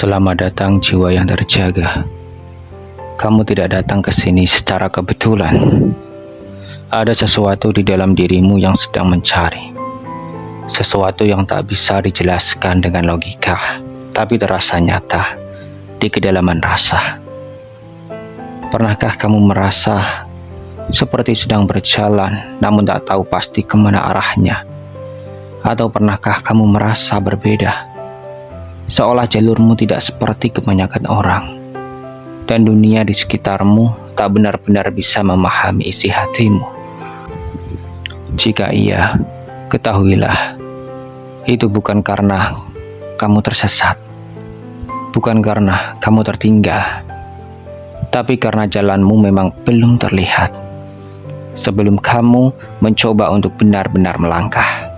Selamat datang jiwa yang terjaga. Kamu tidak datang ke sini secara kebetulan. Ada sesuatu di dalam dirimu yang sedang mencari. Sesuatu yang tak bisa dijelaskan dengan logika, tapi terasa nyata di kedalaman rasa. Pernahkah kamu merasa seperti sedang berjalan namun tak tahu pasti kemana arahnya? Atau pernahkah kamu merasa berbeda? Seolah jalurmu tidak seperti kebanyakan orang, dan dunia di sekitarmu tak benar-benar bisa memahami isi hatimu. Jika iya, ketahuilah, itu bukan karena kamu tersesat, bukan karena kamu tertinggal, tapi karena jalanmu memang belum terlihat sebelum kamu mencoba untuk benar-benar melangkah.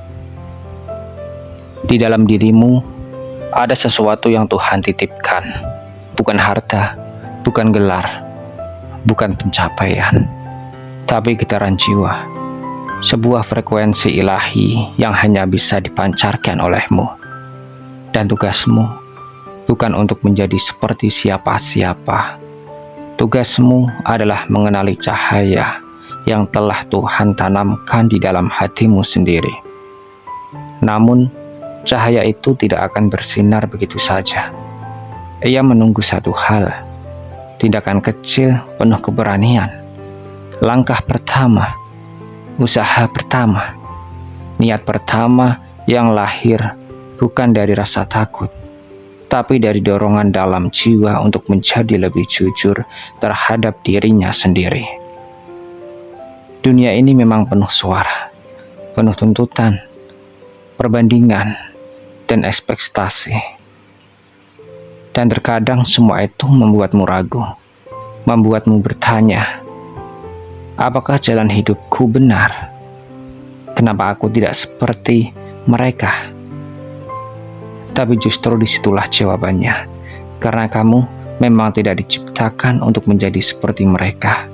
Di dalam dirimu ada sesuatu yang Tuhan titipkan, bukan harta, bukan gelar, bukan pencapaian, tapi getaran jiwa, sebuah frekuensi ilahi yang hanya bisa dipancarkan olehmu. Dan tugasmu bukan untuk menjadi seperti siapa-siapa. Tugasmu adalah mengenali cahaya yang telah Tuhan tanamkan di dalam hatimu sendiri. Namun, cahaya itu tidak akan bersinar begitu saja. Ia menunggu satu hal, tindakan kecil penuh keberanian, langkah pertama, usaha pertama, niat pertama yang lahir bukan dari rasa takut, tapi dari dorongan dalam jiwa untuk menjadi lebih jujur terhadap dirinya sendiri. Dunia ini memang penuh suara, penuh tuntutan, perbandingan, dan ekspektasi. Dan terkadang semua itu membuatmu ragu, membuatmu bertanya, apakah jalan hidupku benar? Kenapa aku tidak seperti mereka? Tapi justru disitulah jawabannya, karena kamu memang tidak diciptakan untuk menjadi seperti mereka.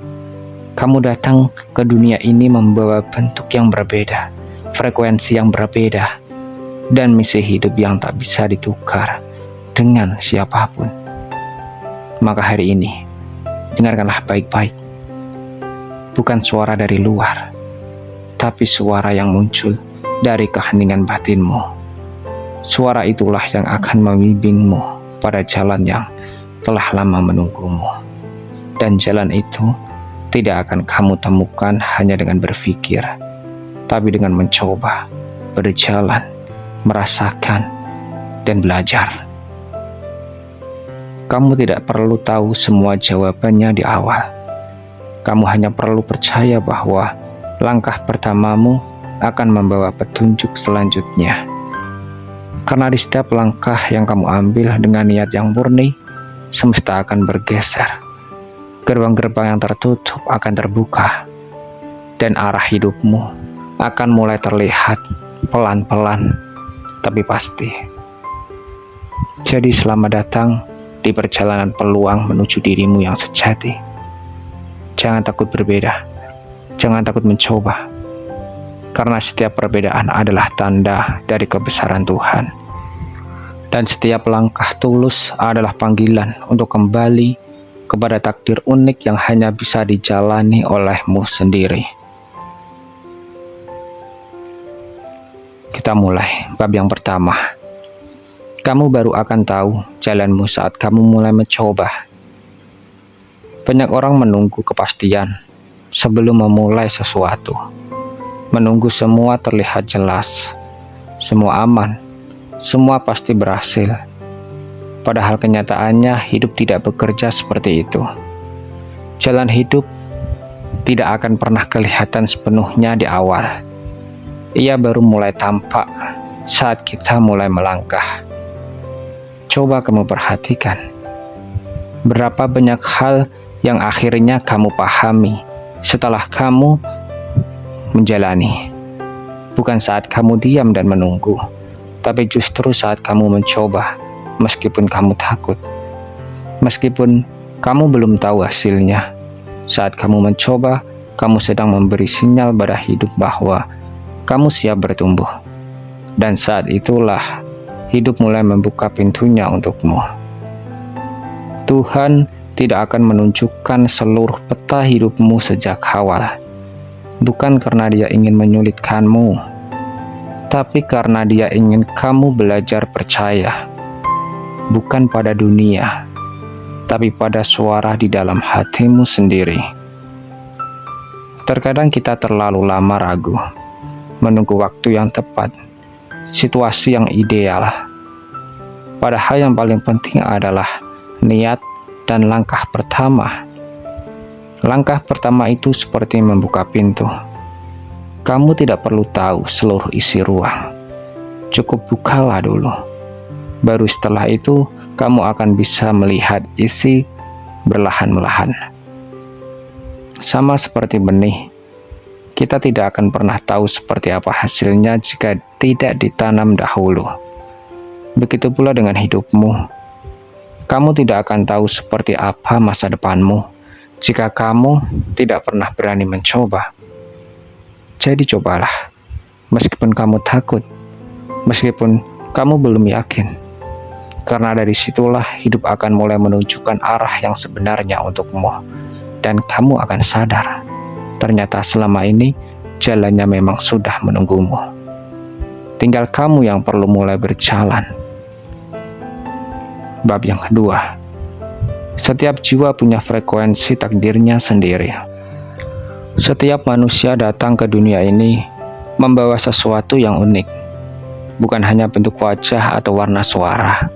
Kamu datang ke dunia ini membawa bentuk yang berbeda, frekuensi yang berbeda, dan misi hidup yang tak bisa ditukar dengan siapapun. Maka hari ini, dengarkanlah baik-baik. Bukan suara dari luar, tapi suara yang muncul dari keheningan batinmu. Suara itulah yang akan membimbingmu pada jalan yang telah lama menunggumu. Dan jalan itu tidak akan kamu temukan hanya dengan berpikir, tapi dengan mencoba, berjalan, merasakan, dan belajar. Kamu tidak perlu tahu semua jawabannya di awal. Kamu hanya perlu percaya bahwa langkah pertamamu akan membawa petunjuk selanjutnya. Karena di setiap langkah yang kamu ambil dengan niat yang murni, semesta akan bergeser. Gerbang-gerbang yang tertutup akan terbuka, dan arah hidupmu akan mulai terlihat pelan-pelan tapi pasti. Jadi selamat datang di perjalanan peluang menuju dirimu yang sejati. Jangan takut berbeda, jangan takut mencoba, karena setiap perbedaan adalah tanda dari kebesaran Tuhan. Dan setiap langkah tulus adalah panggilan untuk kembali kepada takdir unik yang hanya bisa dijalani olehmu sendiri. Kita mulai bab yang pertama. Kamu baru akan tahu jalanmu saat kamu mulai mencoba. Banyak orang menunggu kepastian sebelum memulai sesuatu. Menunggu semua terlihat jelas, semua aman, semua pasti berhasil. Padahal kenyataannya hidup tidak bekerja seperti itu. Jalan hidup tidak akan pernah kelihatan sepenuhnya di awal. Ia baru mulai tampak saat kita mulai melangkah. Coba kamu perhatikan, berapa banyak hal yang akhirnya kamu pahami setelah kamu menjalani. Bukan saat kamu diam dan menunggu, tapi justru saat kamu mencoba, meskipun kamu takut. Meskipun kamu belum tahu hasilnya, saat kamu mencoba, kamu sedang memberi sinyal pada hidup bahwa kamu siap bertumbuh. Dan saat itulah hidup mulai membuka pintunya untukmu. Tuhan tidak akan menunjukkan seluruh peta hidupmu sejak awal. Bukan karena Dia ingin menyulitkanmu, tapi karena Dia ingin kamu belajar percaya. Bukan pada dunia, tapi pada suara di dalam hatimu sendiri. Terkadang kita terlalu lama ragu, menunggu waktu yang tepat, situasi yang ideal. Padahal yang paling penting adalah niat dan langkah pertama. Langkah pertama itu seperti membuka pintu. Kamu tidak perlu tahu seluruh isi ruang. Cukup bukalah dulu. Baru setelah itu, kamu akan bisa melihat isi perlahan-lahan. Sama seperti benih, kita tidak akan pernah tahu seperti apa hasilnya jika tidak ditanam dahulu. Begitu pula dengan hidupmu. Kamu tidak akan tahu seperti apa masa depanmu jika kamu tidak pernah berani mencoba. Jadi cobalah, meskipun kamu takut, meskipun kamu belum yakin. Karena dari situlah hidup akan mulai menunjukkan arah yang sebenarnya untukmu. Dan kamu akan sadar, ternyata selama ini jalannya memang sudah menunggumu. Tinggal kamu yang perlu mulai berjalan. Bab yang kedua, setiap jiwa punya frekuensi takdirnya sendiri. Setiap manusia datang ke dunia ini membawa sesuatu yang unik. Bukan hanya bentuk wajah atau warna suara,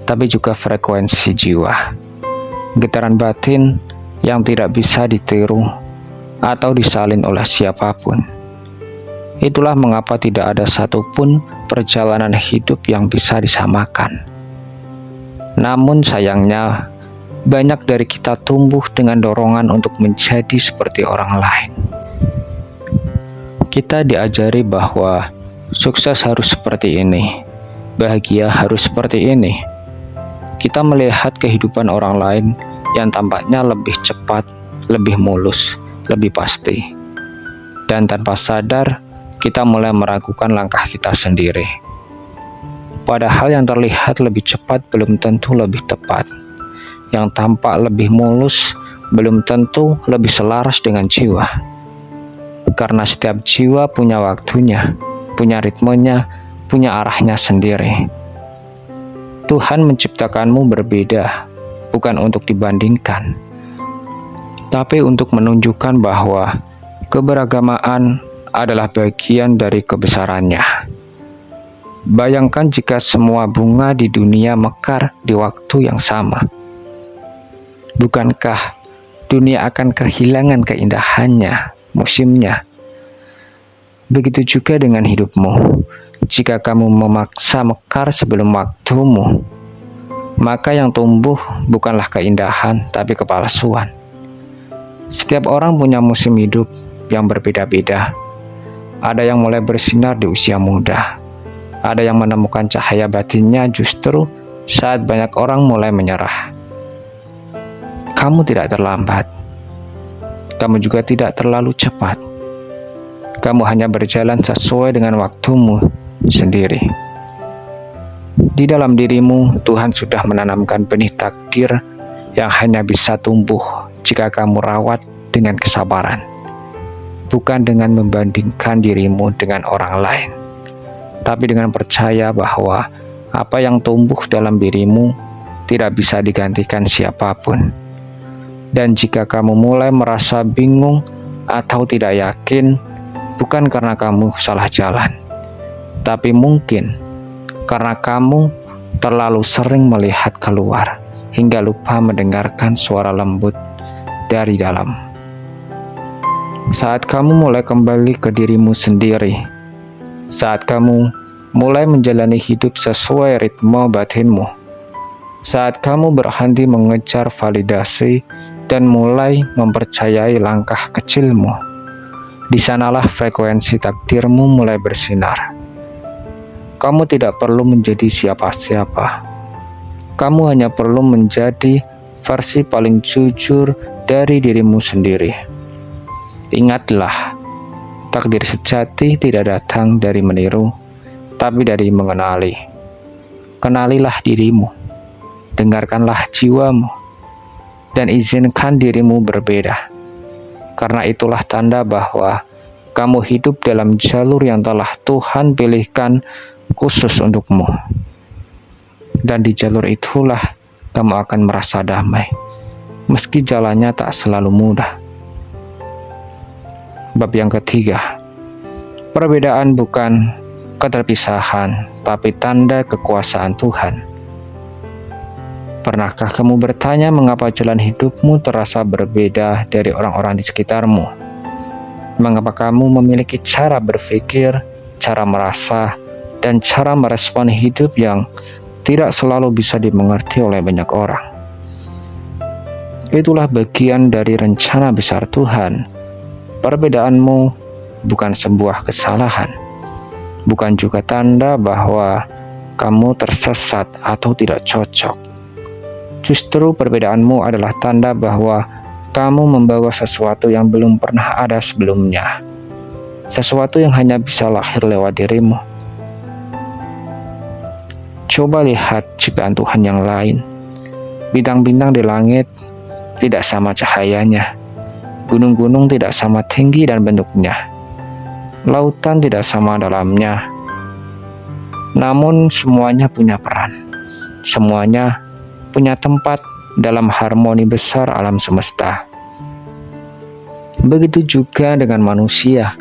tapi juga frekuensi jiwa. Getaran batin yang tidak bisa ditiru atau disalin oleh siapapun. Itulah mengapa tidak ada satupun perjalanan hidup yang bisa disamakan. Namun sayangnya, banyak dari kita tumbuh dengan dorongan untuk menjadi seperti orang lain. Kita diajari bahwa sukses harus seperti ini, bahagia harus seperti ini. Kita melihat kehidupan orang lain yang tampaknya lebih cepat, lebih mulus, lebih pasti. Dan tanpa sadar, kita mulai meragukan langkah kita sendiri. Padahal yang terlihat lebih cepat belum tentu lebih tepat. Yang tampak lebih mulus belum tentu lebih selaras dengan jiwa. Karena setiap jiwa punya waktunya, punya ritmenya, punya arahnya sendiri. Tuhan menciptakanmu berbeda, bukan untuk dibandingkan, tapi untuk menunjukkan bahwa keberagamaan adalah bagian dari kebesarannya. Bayangkan jika semua bunga di dunia mekar di waktu yang sama. Bukankah dunia akan kehilangan keindahannya, musimnya? Begitu juga dengan hidupmu. Jika kamu memaksa mekar sebelum waktumu, maka yang tumbuh bukanlah keindahan, tapi kepalsuan. Setiap orang punya musim hidup yang berbeda-beda. Ada yang mulai bersinar di usia muda. Ada yang menemukan cahaya batinnya justru saat banyak orang mulai menyerah. Kamu tidak terlambat. Kamu juga tidak terlalu cepat. Kamu hanya berjalan sesuai dengan waktumu sendiri. Di dalam dirimu, Tuhan sudah menanamkan benih takdir yang hanya bisa tumbuh jika kamu rawat dengan kesabaran. Bukan dengan membandingkan dirimu dengan orang lain, tapi dengan percaya bahwa apa yang tumbuh dalam dirimu tidak bisa digantikan siapapun. Dan jika kamu mulai merasa bingung atau tidak yakin, bukan karena kamu salah jalan, tapi mungkin karena kamu terlalu sering melihat keluar hingga lupa mendengarkan suara lembut dari dalam. Saat kamu mulai kembali ke dirimu sendiri, saat kamu mulai menjalani hidup sesuai ritme batinmu, saat kamu berhenti mengejar validasi dan mulai mempercayai langkah kecilmu, di sanalah frekuensi takdirmu mulai bersinar. Kamu tidak perlu menjadi siapa-siapa. Kamu hanya perlu menjadi versi paling jujur dari dirimu sendiri. Ingatlah, takdir sejati tidak datang dari meniru, tapi dari mengenali. Kenalilah dirimu, dengarkanlah jiwamu, dan izinkan dirimu berbeda. Karena itulah tanda bahwa kamu hidup dalam jalur yang telah Tuhan pilihkan khusus untukmu. Dan di jalur itulah kamu akan merasa damai, meski jalannya tak selalu mudah. Bab yang ketiga, perbedaan bukan keterpisahan, tapi tanda kekuasaan Tuhan. Pernahkah kamu bertanya mengapa jalan hidupmu terasa berbeda dari orang-orang di sekitarmu? Mengapa kamu memiliki cara berpikir, cara merasa, dan cara merespon hidup yang tidak selalu bisa dimengerti oleh banyak orang? Itulah bagian dari rencana besar Tuhan. Perbedaanmu bukan sebuah kesalahan, bukan juga tanda bahwa kamu tersesat atau tidak cocok. Justru perbedaanmu adalah tanda bahwa kamu membawa sesuatu yang belum pernah ada sebelumnya. Sesuatu yang hanya bisa lahir lewat dirimu. Coba lihat ciptaan Tuhan yang lain. Bintang-bintang di langit tidak sama cahayanya. Gunung-gunung tidak sama tinggi dan bentuknya. Lautan tidak sama dalamnya. Namun semuanya punya peran. Semuanya punya tempat dalam harmoni besar alam semesta. Begitu juga dengan manusia.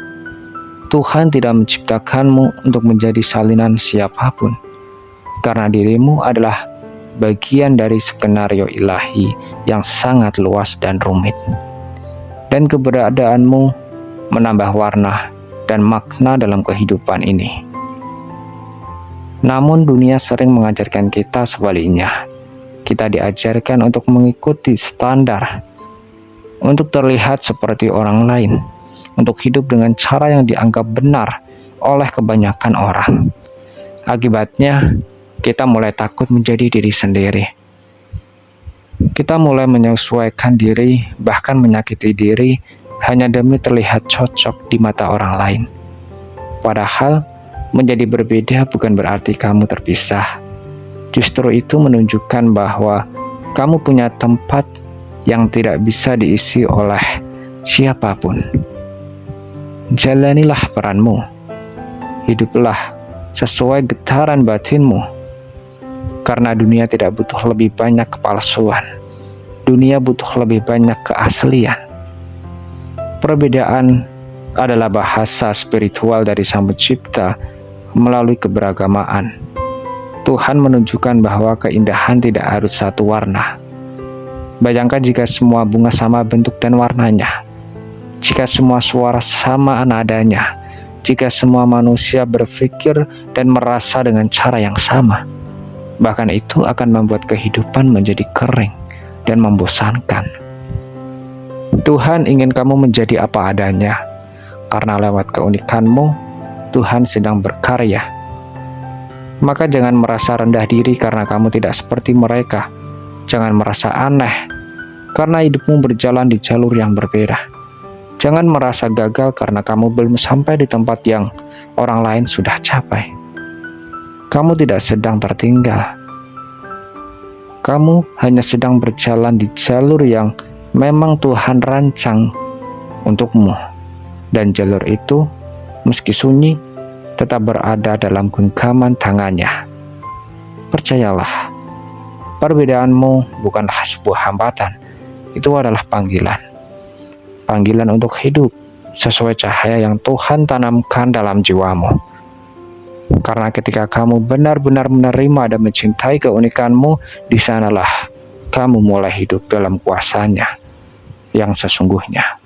Tuhan tidak menciptakanmu untuk menjadi salinan siapapun, karena dirimu adalah bagian dari skenario ilahi yang sangat luas dan rumit. Dan keberadaanmu menambah warna dan makna dalam kehidupan ini. Namun dunia sering mengajarkan kita sebaliknya. Kita diajarkan untuk mengikuti standar, untuk terlihat seperti orang lain, untuk hidup dengan cara yang dianggap benar oleh kebanyakan orang. Akibatnya, kita mulai takut menjadi diri sendiri. Kita mulai menyesuaikan diri, bahkan menyakiti diri, hanya demi terlihat cocok di mata orang lain. Padahal, menjadi berbeda bukan berarti kamu terpisah. Justru itu menunjukkan bahwa kamu punya tempat yang tidak bisa diisi oleh siapapun. Jalanilah peranmu. Hiduplah sesuai getaran batinmu. Karena dunia tidak butuh lebih banyak kepalsuan. Dunia butuh lebih banyak keaslian. Perbedaan adalah bahasa spiritual dari Sang Pencipta melalui keberagamaan. Tuhan menunjukkan bahwa keindahan tidak harus satu warna. Bayangkan jika semua bunga sama bentuk dan warnanya, jika semua suara sama nadanya, jika semua manusia berpikir dan merasa dengan cara yang sama. Bahkan itu akan membuat kehidupan menjadi kering dan membosankan. Tuhan ingin kamu menjadi apa adanya, karena lewat keunikanmu, Tuhan sedang berkarya. Maka jangan merasa rendah diri karena kamu tidak seperti mereka. Jangan merasa aneh karena hidupmu berjalan di jalur yang berbeda. Jangan merasa gagal karena kamu belum sampai di tempat yang orang lain sudah capai. Kamu tidak sedang tertinggal. Kamu hanya sedang berjalan di jalur yang memang Tuhan rancang untukmu. Dan jalur itu, meski sunyi, tetap berada dalam genggaman tangannya. Percayalah, perbedaanmu bukanlah sebuah hambatan. Itu adalah panggilan. Panggilan untuk hidup sesuai cahaya yang Tuhan tanamkan dalam jiwamu. Karena ketika kamu benar-benar menerima dan mencintai keunikanmu, di sanalah kamu mulai hidup dalam kuasanya yang sesungguhnya.